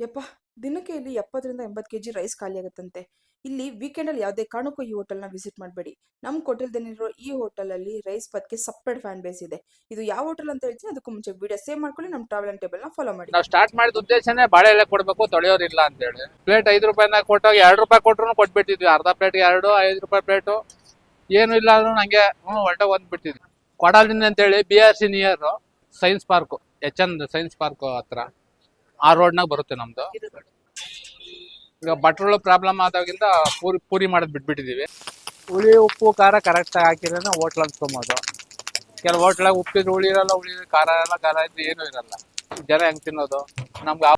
ಯಪ್ಪ, ದಿನಕ್ಕೆ ಇಲ್ಲಿ 70ರಿಂದ 80 ಕೆಜಿ ರೈಸ್ ಖಾಲಿ ಆಗುತ್ತಂತೆ. ಇಲ್ಲಿ ವೀಕೆಂಡಲ್ಲಿ ಯಾವುದೇ ಕಾರಣಕ್ಕೂ ಈ ಹೋಟೆಲ್ನ ವಿಸಿಟ್ ಮಾಡಬೇಡಿ. ನಮ್ಮ ಕೊಟಲ್ದಲ್ಲಿರೋ ಈ ಹೋಟೆಲಲ್ಲಿ ರೈಸ್ ಬಾತ್ಗೆ ಸಪ್ರೇಟ್ ಫ್ಯಾನ್ ಬೇಸ್ ಇದೆ. ಇದು ಯಾವ ಹೋಟೆಲ್ ಅಂತ ಹೇಳ್ತೀನಿ, ಅದಕ್ಕೂ ಮುಂಚೆ ವಿಡಿಯೋ ಸೇವ್ ಮಾಡ್ಕೊಳ್ಳಿ, ನಮ್ಮ ಟ್ರಾವೆಲ್ ಅಂಡ್ ಟೇಬಲ್ನ ಫಾಲೋ ಮಾಡಿ. ನಾವು ಸ್ಟಾರ್ಟ್ ಮಾಡಿದ ಉದ್ದೇಶನೇ ಬಾಳೆ ಎಲೆ ಕೊಡ್ಬೇಕು, ತೊಳೆಯೋರಿಲ್ಲ ಅಂತ ಹೇಳಿ. ಪ್ಲೇಟ್ 5 ರೂಪಾಯಿನ ಕೊಟ್ಟಾಗ 2 ರೂಪಾಯಿ ಕೊಟ್ರು ಕೊಟ್ಬಿಟ್ಟಿದ್ವಿ. ಅರ್ಧ ಪ್ಲೇಟ್ಗೆ 2, 5 ರೂಪಾಯಿ ಪ್ಲೇಟು ಏನು ಇಲ್ಲ ಅಂದ್ರೂ ನಂಗೆ ಹೊರಟೆ ಬಂದ್ಬಿಟ್ಟಿದ್ವಿ. ಕೊಡಾಲಿನ ಅಂತ ಹೇಳಿ BRC near science park, HN science park ಹತ್ರ ಆ ರೋಡ್ನಾಗ ಬರುತ್ತೆ ನಮ್ದು. ಈಗ ಬಟ್ರೋಲ್ ಪ್ರಾಬ್ಲಮ್ ಆದಾಗಿಂದ ಪೂರಿ ಮಾಡೋದು ಬಿಟ್ಬಿಟ್ಟಿದೀವಿ. ಹುಳಿ ಉಪ್ಪು ಖಾರ ಕರೆಕ್ಟ್ ಹಾಕಿದ್ರೆ ಹೋಟ್ಲ್ ಅನ್ಸ್ಕೊಂಬೋದು. ಕೆಲವು ಹೋಟ್ಲಾಗ ಉಪ್ಪಿದ್ರು ಹುಳಿ ಇರಲ್ಲ, ಖಾರ ಇರಲ್ಲ, ಖಾರ ಇದ್ರೆ ಏನೂ ಇರಲ್ಲ. ಜನ ಹೆಂಗ್ ತಿನ್ನೋದು? ನಮ್ಗೆ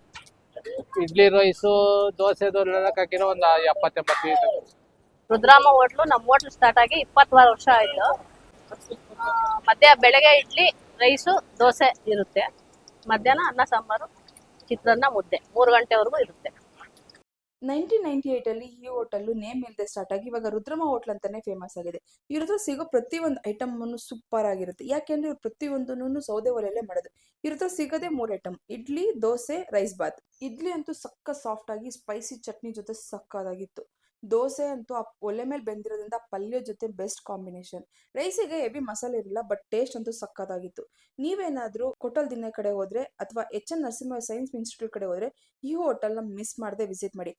ಇಡ್ಲಿ ರೈಸು ದೋಸೆ ಹಾಕಿರೋ ಒಂದು 70-80 ರುದ್ರಾಮ ಹೋಟ್ಲು ನಮ್ಮ ಹೋಟ್ಲು ಸ್ಟಾರ್ಟ್ ಆಗಿ 20 ವರ್ಷ ಆಯ್ತು. ಬೆಳಗ್ಗೆ ಇಡ್ಲಿ ರೈಸು ದೋಸೆ ಇರುತ್ತೆ, ಮಧ್ಯಾಹ್ನ ಅನ್ನ ಸಾಂಬಾರು ಚಿತ್ರಾನ್ನ ಮುದ್ದೆ 3 ಗಂಟೆವರೆಗೂ ಇರುತ್ತೆ. 1998 ಈ ಹೋಟೆಲ್ ನೇಮ್ ಇಲ್ಲದೆ ಸ್ಟಾರ್ಟ್ ಆಗಿ ಇವಾಗ ರುದ್ರಮ ಹೋಟ್ಲ್ ಅಂತಾನೆ ಫೇಮಸ್ ಆಗಿದೆ. ಇವ್ರ ಹತ್ರ ಸಿಗೋ ಪ್ರತಿಯೊಂದು ಐಟಮ್ ಸೂಪರ್ ಆಗಿರುತ್ತೆ. ಯಾಕೆಂದ್ರೆ ಇವ್ರು ಪ್ರತಿಯೊಂದನ್ನು ಸೌದೆ ಒಲೆಯಲ್ಲೇ ಮಾಡೋದು. ಇವ್ರ ಹತ್ರ ಸಿಗೋದೇ 3 ಐಟಮ್: ಇಡ್ಲಿ, ದೋಸೆ, ರೈಸ್ ಬಾತ್. ಇಡ್ಲಿ ಅಂತೂ ಸಕ್ಕ ಸಾಫ್ಟ್ ಆಗಿ ಸ್ಪೈಸಿ ಚಟ್ನಿ ಜೊತೆ ಸಕ್ಕದಾಗಿತ್ತು. ದೋಸೆ ಅಂತೂ ಆ ಒಲೆ ಮೇಲೆ ಬೆಂದಿರೋದ್ರಿಂದ ಪಲ್ಯ ಜೊತೆ ಬೆಸ್ಟ್ ಕಾಂಬಿನೇಷನ್. ರೈಸಿಗೆ ಹೆವಿ ಮಸಾಲೆ ಇರಲಿಲ್ಲ, ಬಟ್ ಟೇಸ್ಟ್ ಅಂತೂ ಸಕ್ಕದಾಗಿತ್ತು. ನೀವೇನಾದ್ರೂ ಕೊಟಲ್ ದಿನ ಕಡೆ ಹೋದ್ರೆ ಅಥವಾ HN ನರಸಿಂಹ ಸೈನ್ಸ್ ಇನ್ಸ್ಟಿಟ್ಯೂಟ್ ಕಡೆ ಹೋದ್ರೆ ಈ ಹೋಟೆಲ್ನ ಮಿಸ್ ಮಾಡದೆ ವಿಸಿಟ್ ಮಾಡಿ.